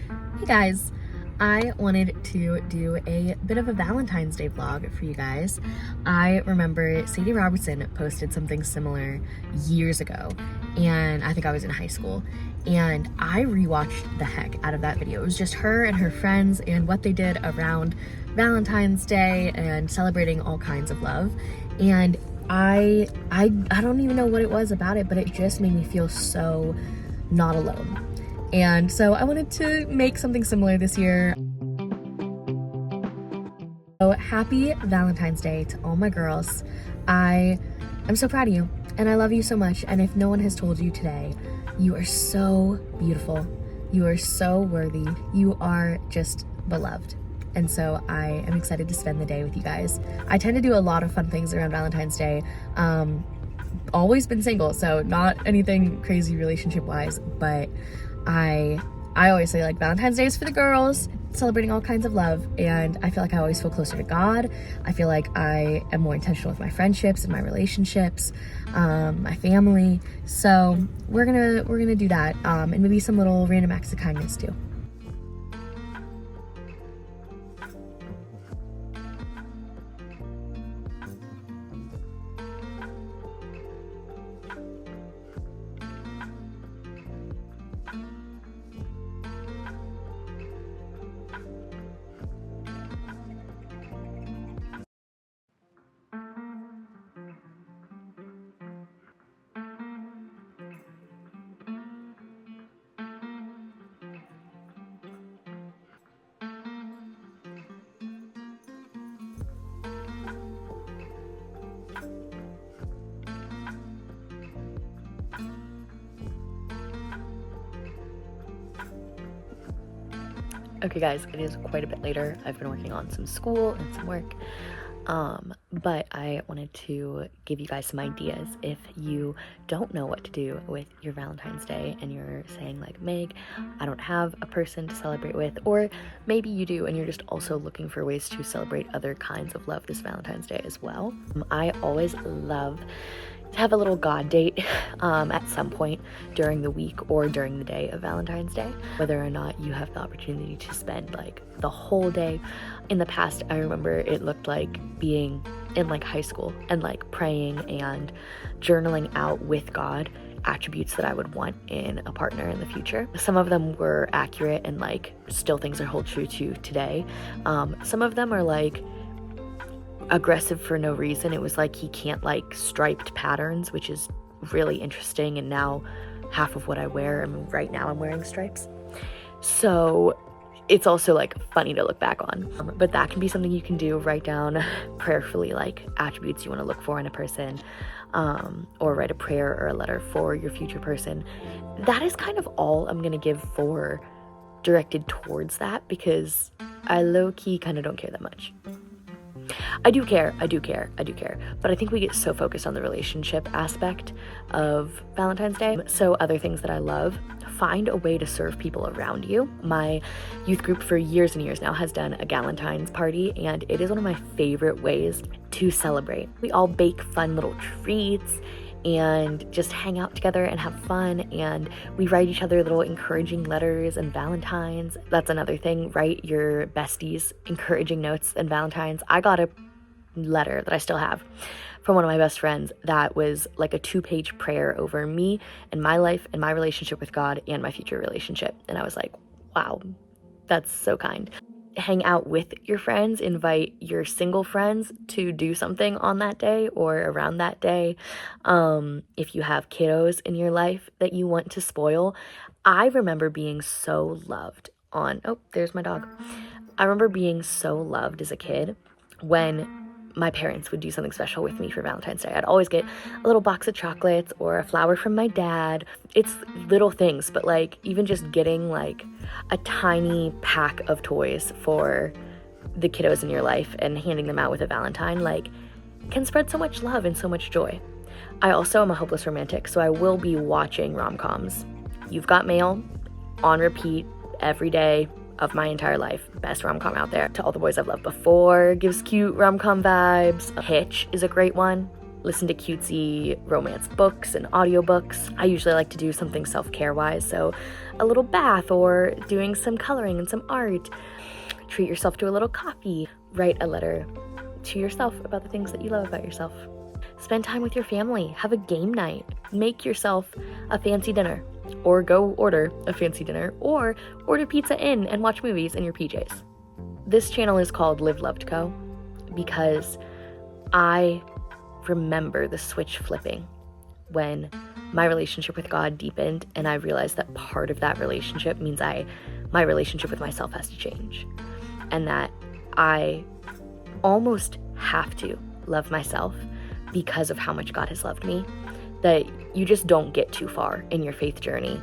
Hey guys, I wanted to do a bit of a Valentine's Day vlog for you guys. I remember Sadie Robertson posted something similar years ago, and I think I was in high school, and I rewatched the heck out of that video. It was just her and her friends and what they did around Valentine's Day and celebrating all kinds of love. And I don't even know what it was about it, but it just made me feel so not alone. And so I wanted to make something similar this year. So happy Valentine's Day to all my girls. I am so proud of you and I love you so much. And if no one has told you today, you are so beautiful. You are so worthy. You are just beloved. And so I am excited to spend the day with you guys. I tend to do a lot of fun things around Valentine's Day. Always been single, so not anything crazy relationship wise, but I always say like Valentine's Day is for the girls, celebrating all kinds of love, and I feel like I always feel closer to God. I feel like I am more intentional with my friendships and my relationships, my family. So we're gonna do that, and maybe some little random acts of kindness too. Okay guys, it is quite a bit later. I've been working on some school and some work, but I wanted to give you guys some ideas if you don't know what to do with your Valentine's Day and you're saying like, Meg, I don't have a person to celebrate with, or maybe you do and you're just also looking for ways to celebrate other kinds of love this Valentine's Day as well. I always love to have a little God date at some point during the week or during the day of Valentine's Day, whether or not you have the opportunity to spend like the whole day. In the past, I remember it looked like being in like high school and like praying and journaling out with God attributes that I would want in a partner in the future. Some of them were accurate and like still things that hold true to today. Some of them are like aggressive for no reason. It was like he can't like striped patterns, which is really interesting, and now half of what I wear, I mean right now I'm wearing stripes, so it's also like funny to look back on, but that can be something you can do. Write down prayerfully like attributes you want to look for in a person, or write a prayer or a letter for your future person. That is kind of all I'm gonna give for directed towards that, because I low-key kind of don't care that much. I do care, but I think we get so focused on the relationship aspect of Valentine's Day. So other things that I love: find a way to serve people around you. My youth group for years and years now has done a Valentine's party, and it is one of my favorite ways to celebrate. We all bake fun little treats and just hang out together and have fun, and we write each other little encouraging letters and Valentines. That's another thing, write your besties encouraging notes and Valentines. I got a letter that I still have from one of my best friends that was like a 2-page prayer over me and my life and my relationship with God and my future relationship, and I was like, wow, that's so kind. Hang out with your friends, invite your single friends to do something on that day or around that day. If you have kiddos in your life that you want to spoil, I remember being so loved oh, there's my dog. I remember being so loved as a kid when my parents would do something special with me for Valentine's Day. I'd always get a little box of chocolates or a flower from my dad. It's little things, but like even just getting like a tiny pack of toys for the kiddos in your life and handing them out with a Valentine like can spread so much love and so much joy. I also am a hopeless romantic, so I will be watching rom-coms. You've Got Mail on repeat every day of my entire life. Best rom-com out there. To All the Boys I've Loved Before gives cute rom-com vibes. Hitch is a great one. listen to cutesy romance books and audiobooks. I usually like to do something self-care wise, so a little bath or doing some coloring and some art. Treat yourself to a little coffee. Write a letter to yourself about the things that you love about yourself. Spend time with your family. Have a game night. Make yourself a fancy dinner, or go order a fancy dinner, or order pizza in and watch movies in your PJs. This channel is called Live Loved Co. because I remember the switch flipping when my relationship with God deepened, and I realized that part of that relationship means my relationship with myself has to change, and that I almost have to love myself because of how much God has loved me. That you just don't get too far in your faith journey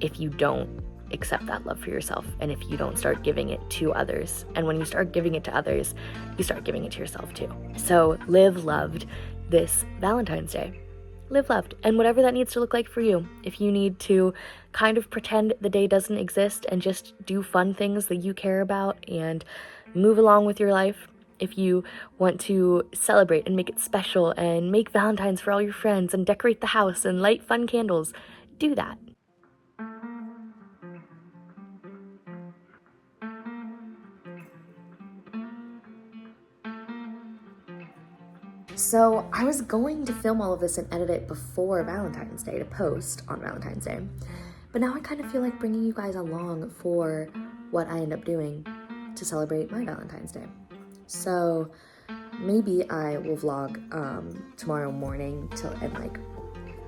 if you don't accept that love for yourself, and if you don't start giving it to others. And when you start giving it to others, you start giving it to yourself too. So live loved this Valentine's Day. Live loved, and whatever that needs to look like for you. If you need to kind of pretend the day doesn't exist and just do fun things that you care about and move along with your life. If you want to celebrate and make it special and make Valentines for all your friends and decorate the house and light fun candles, do that. So I was going to film all of this and edit it before Valentine's Day to post on Valentine's Day, but now I kind of feel like bringing you guys along for what I end up doing to celebrate my Valentine's Day. So maybe I will vlog tomorrow morning and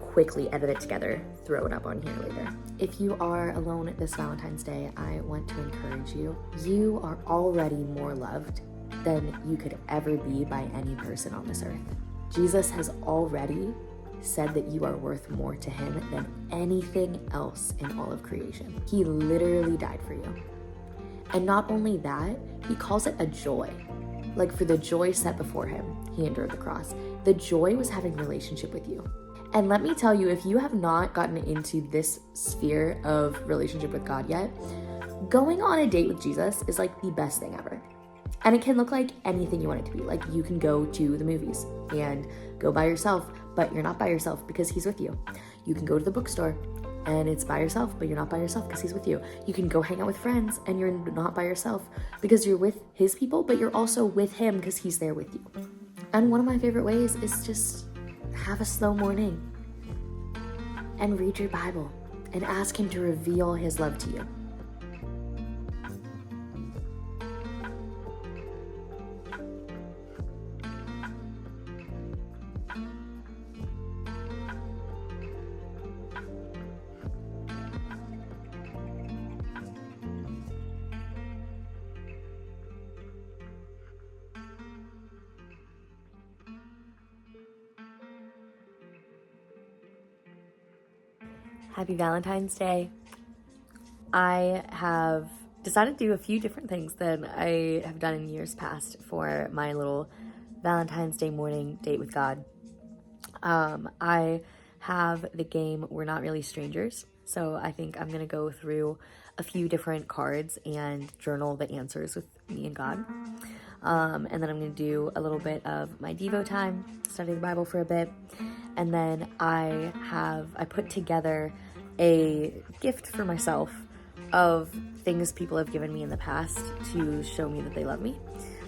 quickly edit it together, throw it up on here later. If you are alone this Valentine's Day, I want to encourage you. You are already more loved than you could ever be by any person on this earth. Jesus has already said that you are worth more to him than anything else in all of creation. He literally died for you. And not only that, he calls it a joy. Like, for the joy set before him, he endured the cross. The joy was having a relationship with you. And let me tell you, if you have not gotten into this sphere of relationship with God yet, going on a date with Jesus is like the best thing ever. And it can look like anything you want it to be. Like, you can go to the movies and go by yourself, but you're not by yourself because he's with you. You can go to the bookstore and it's by yourself, but you're not by yourself because he's with you. You can go hang out with friends and you're not by yourself because you're with his people, but you're also with him because he's there with you. And one of my favorite ways is just have a slow morning and read your Bible and ask him to reveal his love to you. Happy Valentine's Day. I have decided to do a few different things than I have done in years past for my little Valentine's Day morning date with God. I have the game We're Not Really Strangers, so I think I'm going to go through a few different cards and journal the answers with me and God. And then I'm going to do a little bit of my Devo time, study the Bible for a bit, and then I put together a gift for myself of things people have given me in the past to show me that they love me.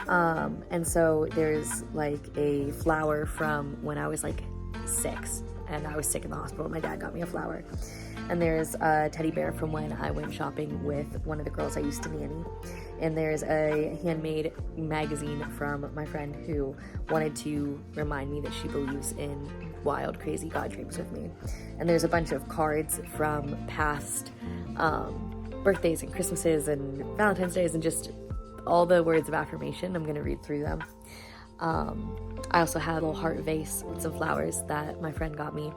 And so there's like a flower from when I was like 6 and I was sick in the hospital. My dad got me a flower. And there's a teddy bear from when I went shopping with one of the girls I used to nanny. And there's a handmade magazine from my friend who wanted to remind me that she believes in wild, crazy God dreams with me. And there's a bunch of cards from past birthdays and Christmases and Valentine's Days and just all the words of affirmation. I'm going to read through them. I also had a little heart vase with some flowers that my friend got me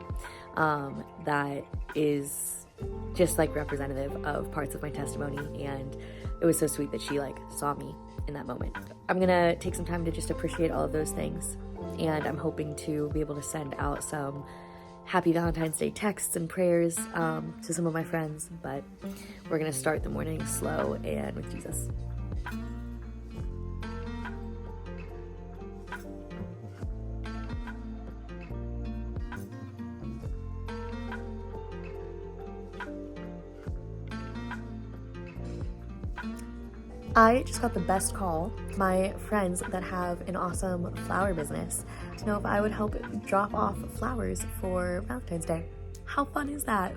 that is just like representative of parts of my testimony, and it was so sweet that she like saw me in that moment. I'm gonna take some time to just appreciate all of those things, and I'm hoping to be able to send out some happy Valentine's Day texts and prayers to some of my friends, but we're gonna start the morning slow and with Jesus. I just got the best call. My friends that have an awesome flower business to know if I would help drop off flowers for Valentine's Day. How fun is that?